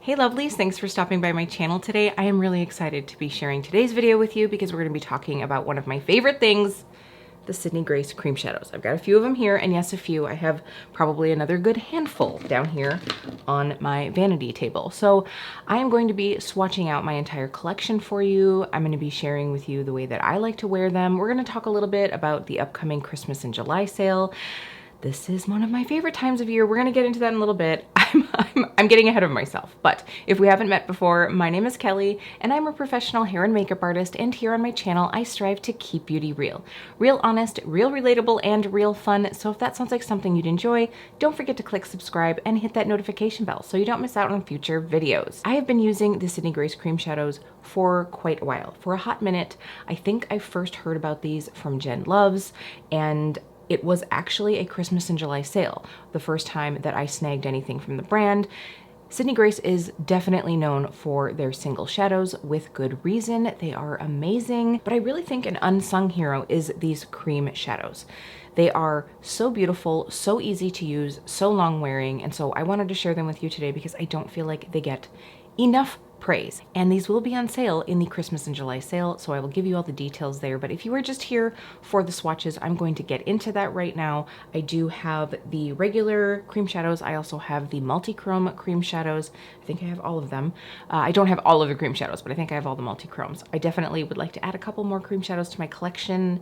Hey lovelies, thanks for stopping by my channel today. I am really excited to be sharing today's video with you because we're going to be talking about one of my favorite things, the Sydney Grace cream shadows. I've got a few of them here, and yes, a few. I have probably another good handful down here on my vanity table. So I am going to be swatching out my entire collection for you. I'm going to be sharing with you the way that I like to wear them. We're going to talk a little bit about the upcoming Christmas and July sale. This is one of my favorite times of year. We're gonna get into that in a little bit. I'm getting ahead of myself, but if we haven't met before, my name is Kelly and I'm a professional hair and makeup artist, and here on my channel, I strive to keep beauty real. Real honest, real relatable, and real fun. So if that sounds like something you'd enjoy, don't forget to click subscribe and hit that notification bell so you don't miss out on future videos. I have been using the Sydney Grace cream shadows for quite a while, for a hot minute. I think I first heard about these from Jen Loves, and it was actually a Christmas and July sale, the first time that I snagged anything from the brand. Sydney Grace is definitely known for their single shadows, with good reason. They are amazing, but I really think an unsung hero is these cream shadows. They are so beautiful, so easy to use, so long wearing, and so I wanted to share them with you today because I don't feel like they get enough praise. And these will be on sale in the Christmas and July sale, so I will give you all the details there. But if you are just here for the swatches, I'm going to get into that right now. I do have the regular cream shadows. I also have the multi-chrome cream shadows. I think I have all of them. I don't have all of the cream shadows, but I think I have all the multi-chromes. I definitely would like to add a couple more cream shadows to my collection.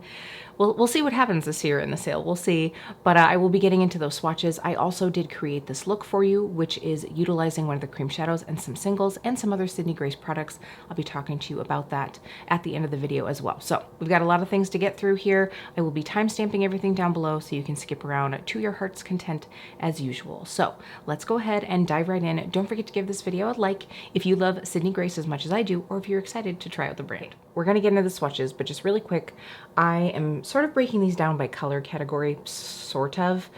We'll see what happens this year in the sale. We'll see. But I will be getting into those swatches. I also did create this look for you, which is utilizing one of the cream shadows and some singles and some other Sydney Grace products. I'll be talking to you about that at the end of the video as well. So we've got a lot of things to get through here. I will be time-stamping everything down below so you can skip around to your heart's content as usual. So let's go ahead and dive right in. Don't forget to give this video a like if you love Sydney Grace as much as I do, or if you're excited to try out the brand. We're gonna get into the swatches, but just really quick, I am sort of breaking these down by color category, sort of.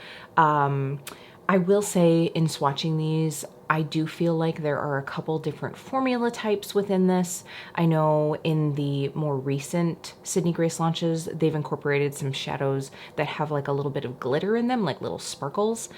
I will say in swatching these, I do feel like there are a couple different formula types within this. I know in the more recent Sydney Grace launches, they've incorporated some shadows that have like a little bit of glitter in them, like little sparkles,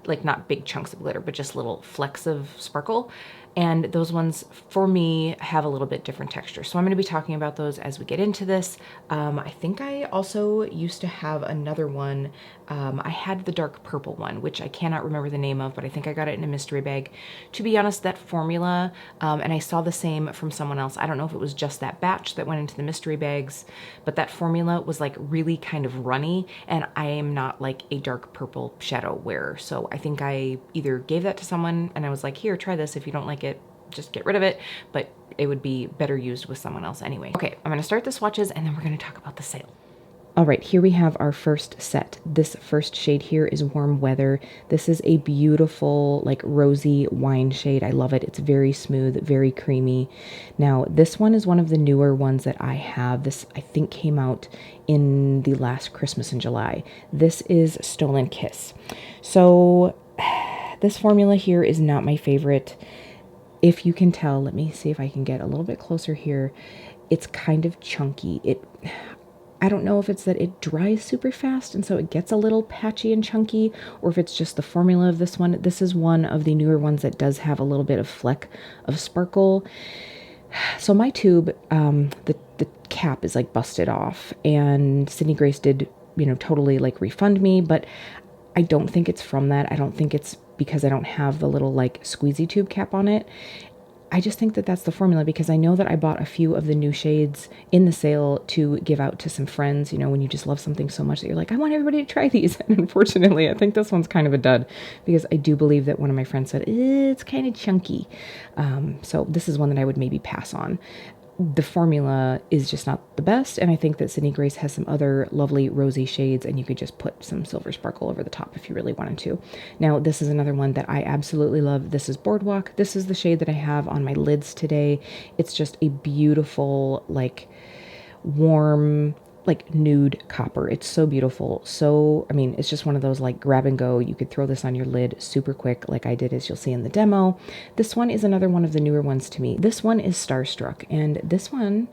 like not big chunks of glitter, but just little flecks of sparkle. And those ones, for me, have a little bit different texture. So I'm gonna be talking about those as we get into this. I think I also used to have another one. I had the dark purple one, which I cannot remember the name of, but I think I got it in a mystery bag. To be honest, that formula, and I saw the same from someone else. I don't know if it was just that batch that went into the mystery bags, but that formula was like really kind of runny, and I am not like a dark purple shadow wearer. So I think I either gave that to someone and I was like, here, try this. If you don't like it, just get rid of it, but it would be better used with someone else anyway. Okay, I'm gonna start the swatches and then we're gonna talk about the sale. All right, here we have our first set. This first shade here is Warm Weather. This is a beautiful, like rosy wine shade. I love it. It's very smooth, very creamy. Now, this one is one of the newer ones that I have. This, I think, came out in the last Christmas in July. This is Stolen Kiss. So this formula here is not my favorite. If you can tell, let me see if I can get a little bit closer here. It's kind of chunky. I don't know if it's that it dries super fast and so it gets a little patchy and chunky, or if it's just the formula of this one. This is one of the newer ones that does have a little bit of fleck of sparkle. So my tube, the cap is like busted off, and Sydney Grace did, you know, totally like refund me, but I don't think it's from that. I don't think it's because I don't have the little like squeezy tube cap on it. I just think that that's the formula, because I know that I bought a few of the new shades in the sale to give out to some friends, you know, when you just love something so much that you're like, I want everybody to try these. And unfortunately, I think this one's kind of a dud, because I do believe that one of my friends said, it's kind of chunky. So this is one that I would maybe pass on. The formula is just not the best, and I think that Sydney Grace has some other lovely rosy shades, and you could just put some silver sparkle over the top if you really wanted to. Now, this is another one that I absolutely love. This is Boardwalk. This is the shade that I have on my lids today. It's just a beautiful, like, warm, like nude copper. It's so beautiful. So, I mean, it's just one of those like grab and go. You could throw this on your lid super quick like I did, as you'll see in the demo. This one is another one of the newer ones to me. This one is Starstruck, and this one,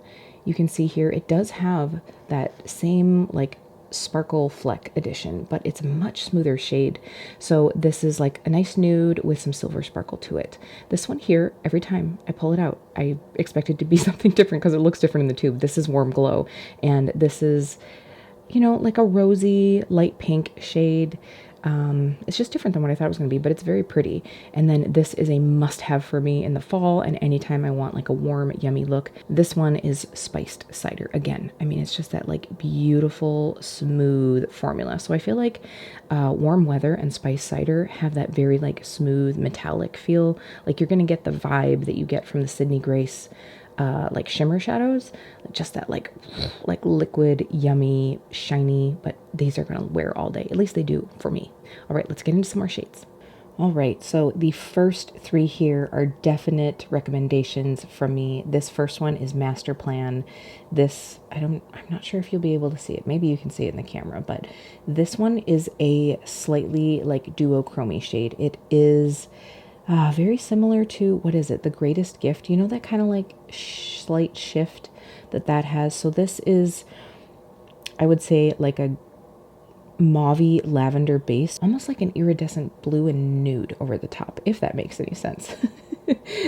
you can see here, it does have that same like Sparkle Fleck edition, but it's a much smoother shade. So this is like a nice nude with some silver sparkle to it. This one here, every time I pull it out, I expect it to be something different because it looks different in the tube. This is Warm Glow, and this is, you know, like a rosy light pink shade. It's just different than what I thought it was going to be, but it's very pretty. And then this is a must-have for me in the fall and anytime I want like a warm, yummy look. This one is spiced cider. Again, I mean, it's just that like beautiful, smooth formula. So I feel like warm weather and spiced cider have that very like smooth, metallic feel. Like you're going to get the vibe that you get from the Sydney Grace like shimmer shadows, just that like liquid, yummy, shiny, but these are gonna wear all day. At least they do for me. All right, let's get into some more shades. All right, so the first three here are definite recommendations from me. This first one is Master Plan. This, I'm not sure if you'll be able to see it. Maybe you can see it in the camera, but this one is a slightly like duochrome shade. It is very similar to, what is it? The Greatest Gift. You know that kind of like slight shift that has? So this is, I would say, like a mauvey lavender base, almost like an iridescent blue and nude over the top, if that makes any sense.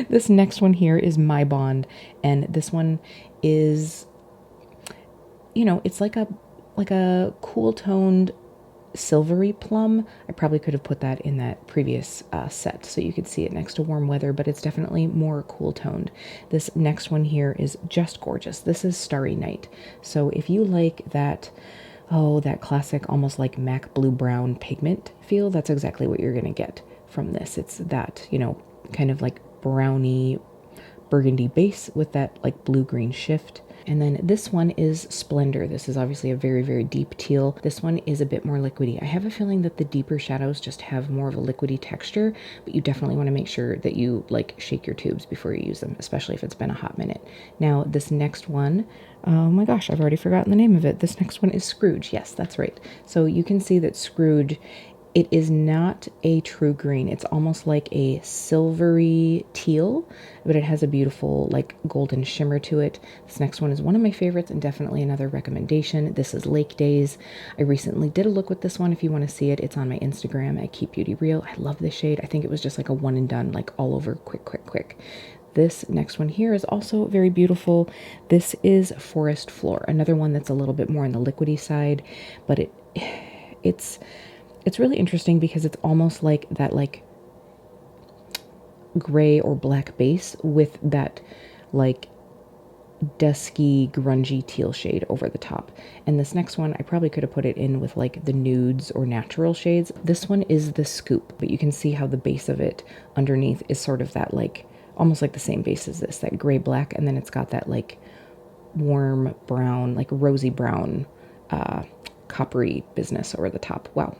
This next one here is My Bond, and this one is, you know, it's like a cool toned silvery plum. I probably could have put that in that previous set so you could see it next to Warm Weather, but it's definitely more cool toned. This next one here is just gorgeous. This is Starry Night. So if you like that, that classic almost like MAC blue brown pigment feel, that's exactly what you're gonna get from this. It's that, you know, kind of like browny burgundy base with that like blue-green shift. And then this one is Splendor. This is obviously a very, very deep teal. This one is a bit more liquidy. I have a feeling that the deeper shadows just have more of a liquidy texture, but you definitely want to make sure that you like shake your tubes before you use them, especially if it's been a hot minute. Now, this next one, oh my gosh, I've already forgotten the name of it. This next one is Scrooge. Yes, that's right. So you can see that Scrooge, it is not a true green. It's almost like a silvery teal, but it has a beautiful like golden shimmer to it. This next one is one of my favorites and definitely another recommendation. This is Lake Days. I recently did a look with this one. If you want to see it, it's on my Instagram at Keep Beauty Real. I love this shade. I think it was just like a one and done, like all over quick. This next one here is also very beautiful. This is Forest Floor, another one that's a little bit more on the liquidy side, but it's really interesting because it's almost like that like gray or black base with that like dusky, grungy teal shade over the top. And this next one, I probably could have put it in with like the nudes or natural shades. This one is the Scoop, but you can see how the base of it underneath is sort of that like, almost like the same base as this, that gray black, and then it's got that like warm brown, like rosy brown, coppery business over the top. Wow.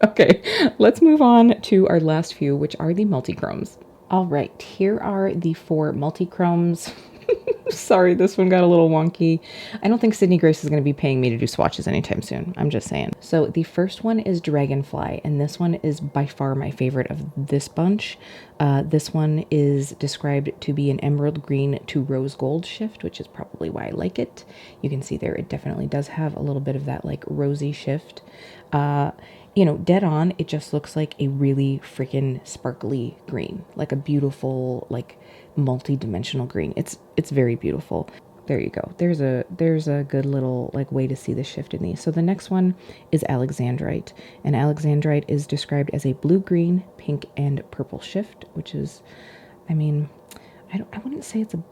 Okay, let's move on to our last few, which are the multichromes. All right, here are the 4 multichromes. Sorry, this one got a little wonky. I don't think Sydney Grace is going to be paying me to do swatches anytime soon. I'm just saying. So the first one is Dragonfly, and this one is by far my favorite of this bunch. This one is described to be an emerald green to rose gold shift, which is probably why I like it. You can see there it definitely does have a little bit of that like rosy shift. You know, dead on, it just looks like a really freaking sparkly green, like a beautiful, like multi-dimensional green. It's very beautiful. There you go. There's a good little like way to see the shift in these. So the next one is Alexandrite, and Alexandrite is described as a blue-green, pink, and purple shift, which is, I mean, I wouldn't say it's a,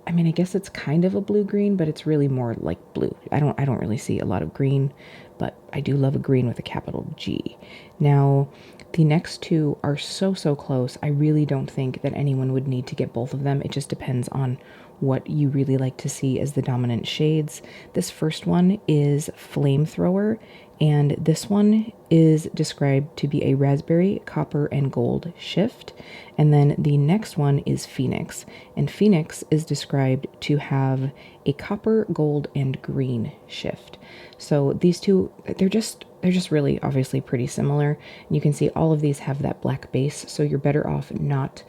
I mean, I guess it's kind of a blue-green, but it's really more like blue. I don't really see a lot of green, but I do love a green with a capital G. Now, the next two are so close. I really don't think that anyone would need to get both of them. It just depends on what you really like to see as the dominant shades. This first one is Flamethrower, and this one is described to be a raspberry, copper, and gold shift. And then the next one is Phoenix, and Phoenix is described to have a copper, gold, and green shift. So these two, they're just really obviously pretty similar. And you can see all of these have that black base, so you're better off not,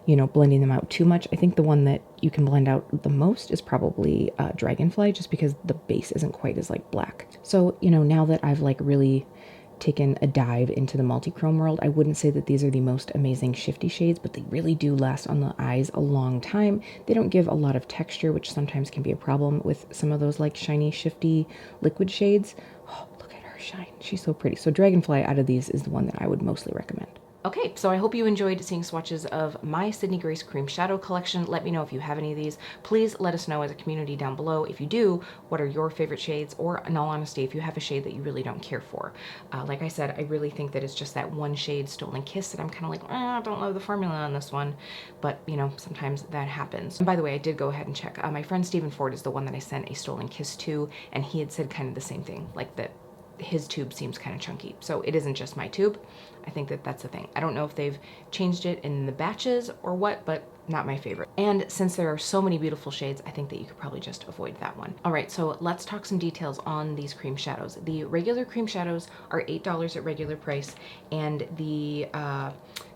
you know, blending them out too much. I think the one that you can blend out the most is probably Dragonfly, just because the base isn't quite as like black. So, you know, now that I've like really taken a dive into the multi-chrome world, I wouldn't say that these are the most amazing shifty shades, but they really do last on the eyes a long time. They don't give a lot of texture, which sometimes can be a problem with some of those like shiny, shifty liquid shades. Oh, look at her shine. She's so pretty. So Dragonfly out of these is the one that I would mostly recommend. Okay, so I hope you enjoyed seeing swatches of my Sydney Grace Cream Shadow collection. Let me know if you have any of these. Please let us know as a community down below. If you do, what are your favorite shades? Or in all honesty, if you have a shade that you really don't care for. Like I said, I really think that it's just that one shade, Stolen Kiss, that I'm kind of like, I don't love the formula on this one. But, you know, sometimes that happens. And by the way, I did go ahead and check. My friend Stephen Ford is the one that I sent a Stolen Kiss to, and he had said kind of the same thing, like that his tube seems kind of chunky. So it isn't just my tube. I think that that's the thing. I don't know if they've changed it in the batches or what, but not my favorite. And since there are so many beautiful shades, I think that you could probably just avoid that one. All right, so let's talk some details on these cream shadows. The regular cream shadows are $8 at regular price, and the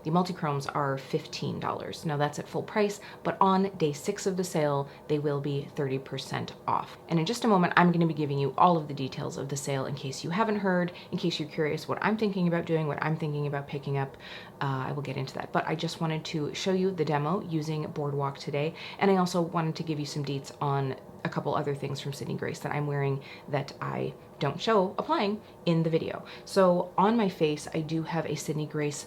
multi-chromes are $15. Now that's at full price, but on day 6 of the sale, they will be 30% off. And in just a moment, I'm gonna be giving you all of the details of the sale in case you haven't heard, in case you're curious what I'm thinking about doing, what I'm thinking about picking up. I will get into that, but I just wanted to show you the demo using Boardwalk today. And I also wanted to give you some deets on a couple other things from Sydney Grace that I'm wearing that I don't show applying in the video. So on my face, I do have a Sydney Grace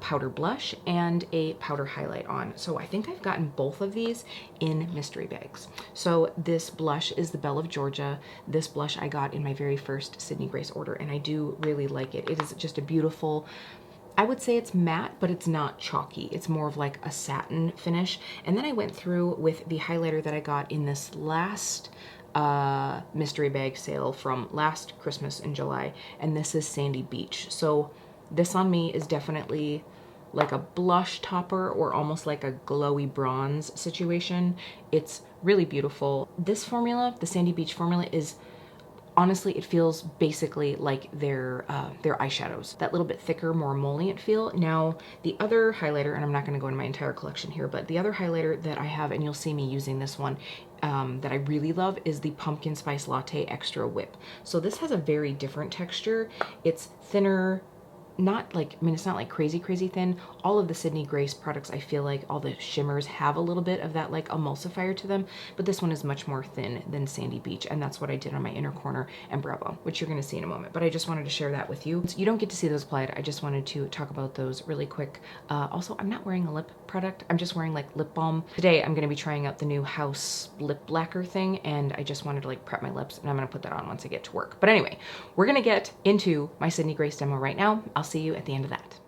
powder blush and a powder highlight on. So I think I've gotten both of these in mystery bags. So this blush is the Belle of Georgia. This blush I got in my very first Sydney Grace order, and I do really like it. It is just a beautiful, I would say it's matte, but it's not chalky. It's more of like a satin finish. And then I went through with the highlighter that I got in this last mystery bag sale from last Christmas in July, and this is Sandy Beach. So this on me is definitely like a blush topper or almost like a glowy bronze situation. It's really beautiful. This formula, the Sandy Beach formula, is honestly, it feels basically like their eyeshadows. That little bit thicker, more emollient feel. Now, the other highlighter, and I'm not gonna go into my entire collection here, but the other highlighter that I have, and you'll see me using this one, that I really love, is the Pumpkin Spice Latte Extra Whip. So this has a very different texture. It's thinner, not like, I mean, it's not like crazy thin. All of the Sydney Grace products, I feel like all the shimmers have a little bit of that like emulsifier to them, but this one is much more thin than Sandy Beach, and that's what I did on my inner corner and brow bone, which you're gonna see in a moment. But I just wanted to share that with you. So you don't get to see those applied. I just wanted to talk about those really quick. Also, I'm not wearing a lip product. I'm just wearing like lip balm. Today, I'm gonna be trying out the new House lip lacquer thing, and I just wanted to like prep my lips, and I'm gonna put that on once I get to work. But anyway, we're gonna get into my Sydney Grace demo right now. I'll see you at the end of that.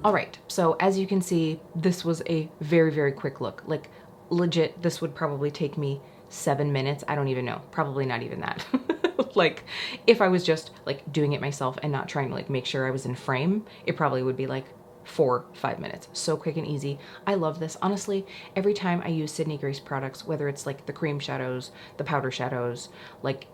All right, so as you can see, this was a very quick look. Like legit, this would probably take me 7 minutes. I don't even know, probably not even that. Like if I was just like doing it myself and not trying to like make sure I was in frame, it probably would be like 5 minutes. So quick and easy. I love this. Honestly, every time I use Sydney Grace products, whether it's like the cream shadows, the powder shadows, like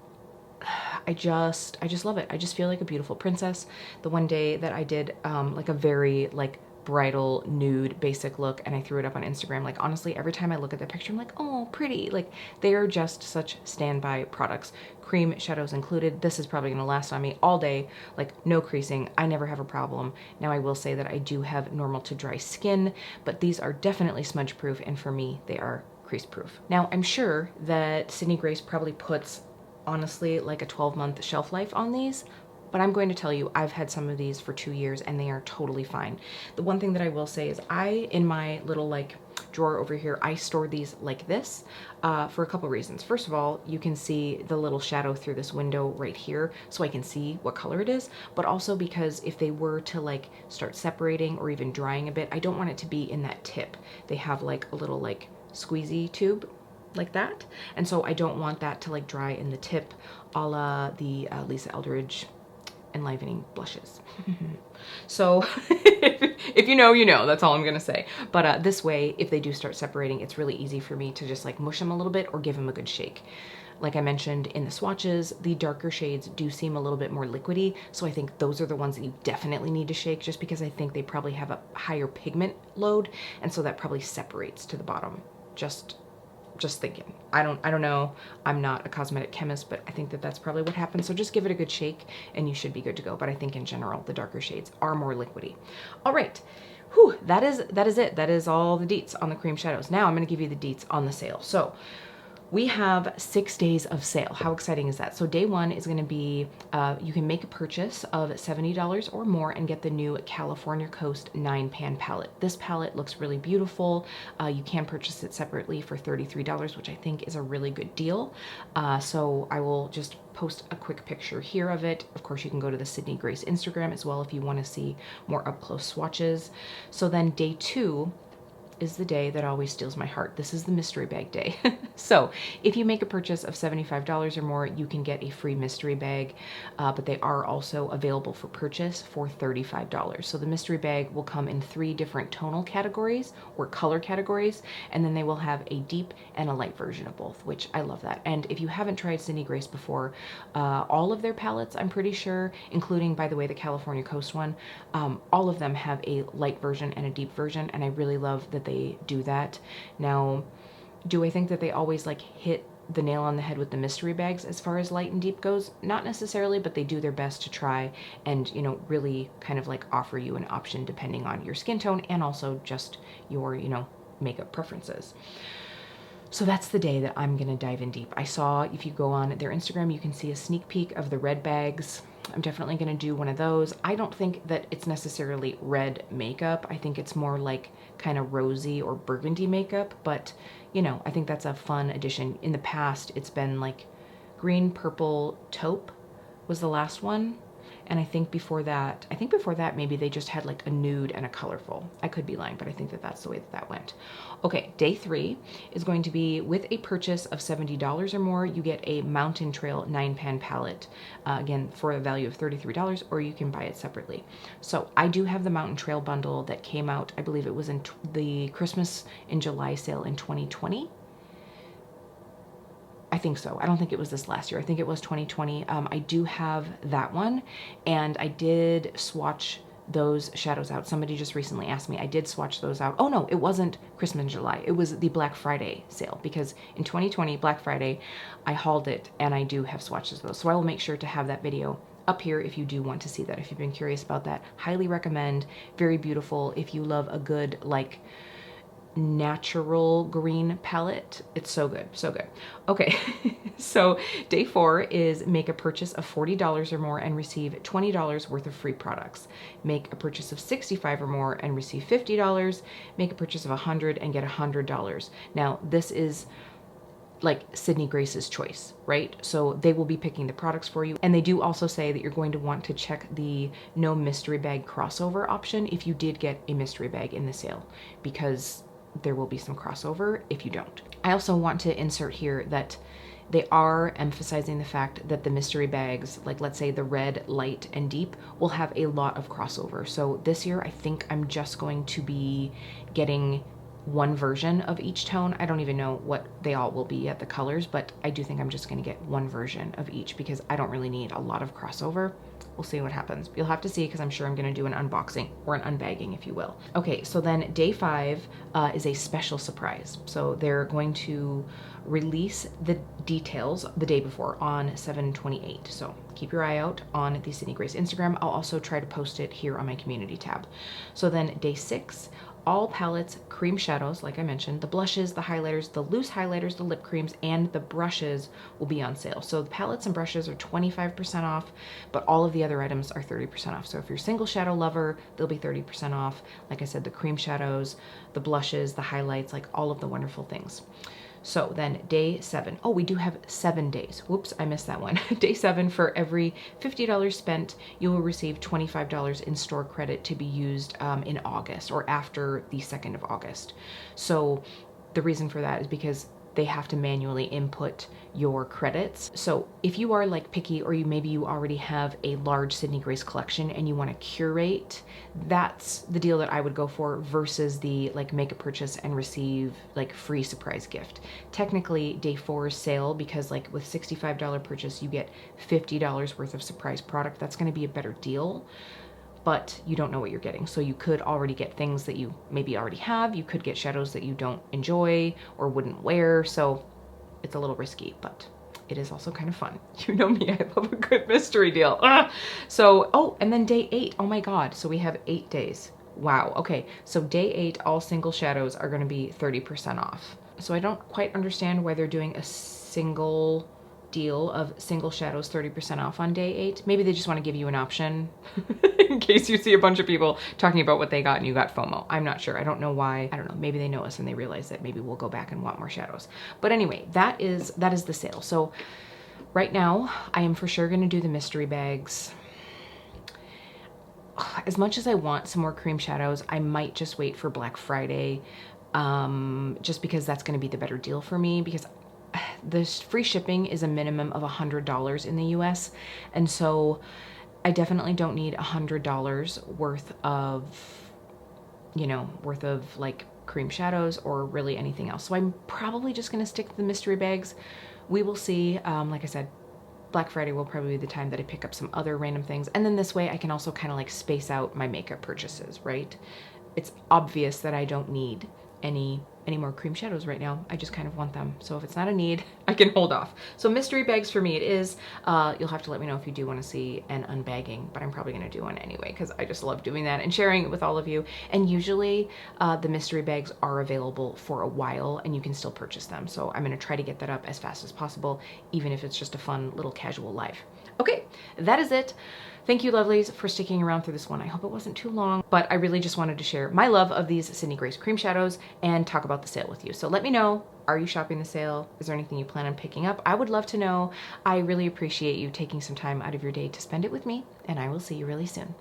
I just love it. I just feel like a beautiful princess. The one day that I did like a very like bridal nude basic look and I threw it up on Instagram, like honestly every time I look at that picture I'm like, oh pretty. Like they are just such standby products, cream shadows included. This is probably gonna last on me all day, like no creasing. I never have a problem. Now I will say that I do have normal to dry skin, but these are definitely smudge proof and for me they are crease proof. Now I'm sure that Sydney Grace probably puts honestly like a 12-month shelf life on these, but I'm going to tell you I've had some of these for 2 years and they are totally fine. The one thing that I will say is in my little like drawer over here, I store these like this for a couple reasons. First of all, you can see the little shadow through this window right here, so I can see what color it is, but also because if they were to like start separating or even drying a bit, I don't want it to be in that tip. They have like a little like squeezy tube like that, and so I don't want that to like dry in the tip, a la the Lisa Eldridge enlivening blushes. So if you know, you know, that's all I'm gonna say. But this way, if they do start separating, it's really easy for me to just like mush them a little bit or give them a good shake. Like I mentioned in the swatches, the darker shades do seem a little bit more liquidy, so I think those are the ones that you definitely need to shake, just because I think they probably have a higher pigment load, and so that probably separates to the bottom. Just thinking. I don't know. I'm not a cosmetic chemist, but I think that that's probably what happens. So just give it a good shake and you should be good to go. But I think in general, the darker shades are more liquidy. All right. Whew, that is it. That is all the deets on the cream shadows. Now I'm going to give you the deets on the sale. So we have 6 days of sale. How exciting is that? So day one is gonna be, you can make a purchase of $70 or more and get the new California Coast 9-pan palette. This palette looks really beautiful. You can purchase it separately for $33, which I think is a really good deal. So I will just post a quick picture here of it. Of course, you can go to the Sydney Grace Instagram as well if you wanna see more up-close swatches. So then day two is the day that always steals my heart. This is the mystery bag day. So if you make a purchase of $75 or more, you can get a free mystery bag, but they are also available for purchase for $35. So the mystery bag will come in 3 different tonal categories or color categories, and then they will have a deep and a light version of both, which I love that. And if you haven't tried Sydney Grace before, all of their palettes, I'm pretty sure, including, by the way, the California Coast one, all of them have a light version and a deep version, and I really love that they do that. Now, do I think that they always like hit the nail on the head with the mystery bags as far as light and deep goes? Not necessarily, but they do their best to try and, you know, really kind of like offer you an option depending on your skin tone and also just your, you know, makeup preferences. So that's the day that I'm gonna dive in deep. I saw, if you go on their Instagram, you can see a sneak peek of the red bags. I'm definitely gonna do one of those. I don't think that it's necessarily red makeup. I think it's more like kind of rosy or burgundy makeup, but you know, I think that's a fun addition. In the past, it's been like green, purple, taupe was the last one. And I think before that maybe they just had like a nude and a colorful. I could be lying, but I think that that's the way that that went. Okay, day 3 is going to be with a purchase of $70 or more, you get a Mountain Trail 9-pan palette, again, for a value of $33, or you can buy it separately. So I do have the Mountain Trail bundle that came out, I believe it was in the Christmas in July sale in 2020. I think so. I don't think it was this last year. I think it was 2020. I do have that one, and I did swatch those shadows out. Somebody just recently asked me. I did swatch those out. Oh no, it wasn't Christmas in July. It was the Black Friday sale, because in 2020, Black Friday, I hauled it, and I do have swatches of those. So I will make sure to have that video up here if you do want to see that. If you've been curious about that, highly recommend. Very beautiful. If you love a good, like, natural green palette, it's so good, so good. Okay, so day 4 is make a purchase of $40 or more and receive $20 worth of free products. Make a purchase of $65 or more and receive $50. Make a purchase of $100 and get $100. Now this is like Sydney Grace's choice, right? So they will be picking the products for you. And they do also say that you're going to want to check the no mystery bag crossover option if you did get a mystery bag in the sale, because there will be some crossover if you don't. I also want to insert here that they are emphasizing the fact that the mystery bags, like let's say the red, light, and deep, will have a lot of crossover. So this year, I think I'm just going to be getting one version of each tone. I don't even know what they all will be yet, the colors, but I do think I'm just gonna get one version of each because I don't really need a lot of crossover. We'll see what happens. You'll have to see because I'm sure I'm gonna do an unboxing or an unbagging, if you will. Okay, so then day 5 is a special surprise. So they're going to release the details the day before on 7/28. So keep your eye out on the Sydney Grace Instagram. I'll also try to post it here on my community tab. So then day 6, all palettes, cream shadows, like I mentioned, the blushes, the highlighters, the loose highlighters, the lip creams, and the brushes will be on sale. So the palettes and brushes are 25% off, but all of the other items are 30% off. So if you're a single shadow lover, they'll be 30% off. Like I said, the cream shadows, the blushes, the highlights, like all of the wonderful things. So then day 7, oh, we do have 7 days. Whoops, I missed that one. Day 7, for every $50 spent, you will receive $25 in store credit to be used in August or after the 2nd of August. So the reason for that is because they have to manually input your credits. So if you are like picky, or maybe you already have a large Sydney Grace collection and you want to curate, that's the deal that I would go for versus the like make a purchase and receive like free surprise gift. Technically day 4's sale, because like with $65 purchase, you get $50 worth of surprise product. That's going to be a better deal, but you don't know what you're getting. So you could already get things that you maybe already have. You could get shadows that you don't enjoy or wouldn't wear. So it's a little risky, but it is also kind of fun. You know me, I love a good mystery deal. So, oh, and then day 8, oh my God. So we have 8 days. Wow, okay. So day 8, all single shadows are gonna be 30% off. So I don't quite understand why they're doing a single deal of single shadows 30% off on day 8. Maybe they just want to give you an option in case you see a bunch of people talking about what they got and you got FOMO. I'm not sure. I don't know why. I don't know. Maybe they know us and they realize that maybe we'll go back and want more shadows. But anyway, that is the sale. So right now I am for sure going to do the mystery bags. As much as I want some more cream shadows, I might just wait for Black Friday, just because that's going to be the better deal for me, because this free shipping is a minimum of $100 in the US. And so I definitely don't need $100 worth of, you know, like cream shadows or really anything else. So I'm probably just going to stick to the mystery bags. We will see. Like I said, Black Friday will probably be the time that I pick up some other random things. And then this way I can also kind of like space out my makeup purchases, right? It's obvious that I don't need any more cream shadows right now. I just kind of want them. So if it's not a need, I can hold off. So mystery bags for me it is. You'll have to let me know if you do want to see an unbagging, but I'm probably going to do one anyway because I just love doing that and sharing it with all of you. And usually the mystery bags are available for a while and you can still purchase them. So I'm going to try to get that up as fast as possible, even if it's just a fun little casual live. Okay, that is it. Thank you, lovelies, for sticking around through this one. I hope it wasn't too long, but I really just wanted to share my love of these Sydney Grace cream shadows and talk about the sale with you. So let me know, are you shopping the sale? Is there anything you plan on picking up? I would love to know. I really appreciate you taking some time out of your day to spend it with me, and I will see you really soon.